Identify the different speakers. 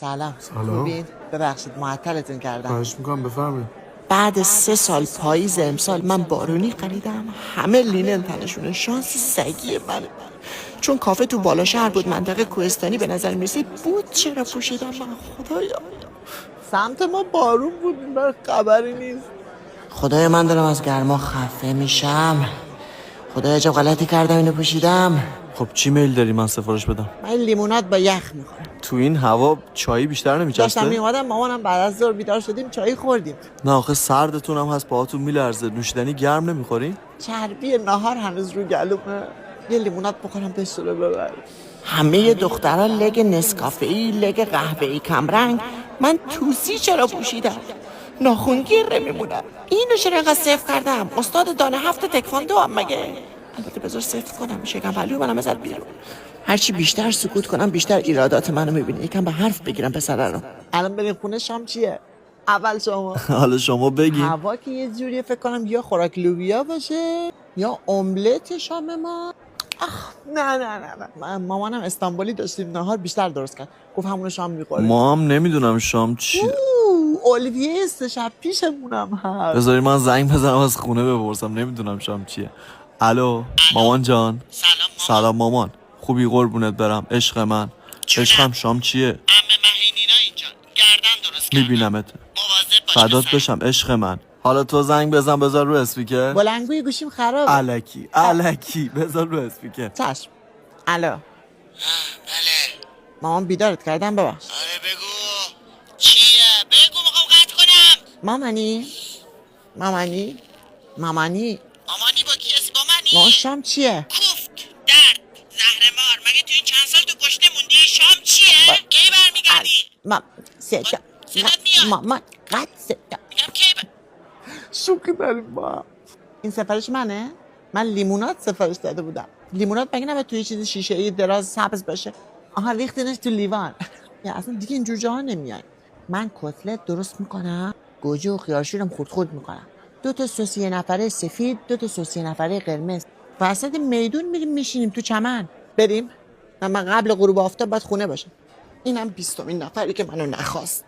Speaker 1: سلام.
Speaker 2: سلام.
Speaker 1: خوبین؟ ببخشید معطلتون کردم.
Speaker 2: خواهش میکنم بفرمایید.
Speaker 1: بعد 3 سال پاییز امسال من بارونی خریدم، همه لینن تنشونه. شانس سگی منه، چون کافه تو بالا شهر بود، منطقه کوهستانی به نظر میرسید. بود چرا پوشیدم من؟ خدایا سمت ما بارون بود، من خبری نیست. خدای من دارم از گرما خفه میشم. خدایا عجب غلطی کردم اینو پوشیدم.
Speaker 3: خب چی میل داری من سفارش بدم؟
Speaker 1: من لیموناد با یخ میخورم.
Speaker 3: تو این هوا چایی بیشتر
Speaker 1: داشتم
Speaker 3: نمیچسته؟
Speaker 1: میومدم مامانم بعد از ظهر بیدار شدیم چایی خوردیم.
Speaker 3: نه آخه سردتون هم هست، پاهاتون میلرزه. نوشیدنی گرم نمیخوری؟
Speaker 1: چربی نهار هنوز رو گلومه. یه لیموناد بخورم بسوره ببر. همه دخترها لگ نسکافه‌ای، لگ قهوه‌ای کمرنگ، من توسی چرا پوشیدم؟ ناخونگیر میمونم. اینو چرا انقدر صفر کردم؟ استاد دانه 7 تکواندو هم مگه؟ البته بذار صفر کنم، شکم پلو منم ازت بیرون. هرچی بیشتر سکوت کنم بیشتر ایرادات منو میبینی. یکم به حرف بگیرم پسره رو. الان بریم خونه، شام چیه؟ اول شما.
Speaker 3: حالا شما بگی.
Speaker 1: هوا که یه جوریه فکر کنم یا خوراک لوبیا باشه یا املت شام ما. نه مامانم استانبولی داشتیم نهار بیشتر درست کرد، گفت همونو شام میخوریم.
Speaker 3: ما هم نمیدونم شام چیه.
Speaker 1: اولویه 3 شب پیشمونم هست.
Speaker 3: بذاری من زنگ بزنم از خونه بپرسم، نمیدونم شام چیه. الو مامان جان. سلام مامان. خوبی قربونت برم عشق من. عشقم شام چیه؟
Speaker 1: عمه مهینینا اینجا گردن درست کردن.
Speaker 3: میبینمت.
Speaker 1: مواظب باش.
Speaker 3: فدات بشم عشق من. حالا تو زنگ بزن بذار رو اسپیکر.
Speaker 1: بلندگوی گوشیم خرابه.
Speaker 3: الکی بذار رو اسپیکر.
Speaker 1: چشم. الو.
Speaker 4: بله.
Speaker 1: مامان بیدارت کردم ببخش.
Speaker 4: آره بگو چیه؟ بگو میخوام قطع کنم.
Speaker 1: مامانی
Speaker 4: مامانی با کی هستی؟ با منی؟
Speaker 1: ما شام چیه؟
Speaker 4: کوفت درد زهرمار. مگه تو این چند سال تو کشته موندی؟ شام چیه؟ کی برمیگردی؟ صدات میاد.
Speaker 1: مامان قد صدا.
Speaker 4: میگم کی
Speaker 1: شوخی داریم با. این سفارش منه؟ من لیموناد سفارش داده بودم. لیموناد مگه نباید توی چیز شیشه‌ای دراز سبز باشه؟ آها ریختنش تو لیوان. یا اصلا دیگه اینجور جاها نمیای. من کتلت درست میکنم، گوجه و خیارشورم خورد میکنم. 2 تا سس یه نفره سفید، 2 تا سس یه نفره قرمز. وسط میدون میریم میشینیم تو چمن. بریم. من قبل غروب آفتاب باید خونه باشم. اینم 20مین نفری که منو نخواست.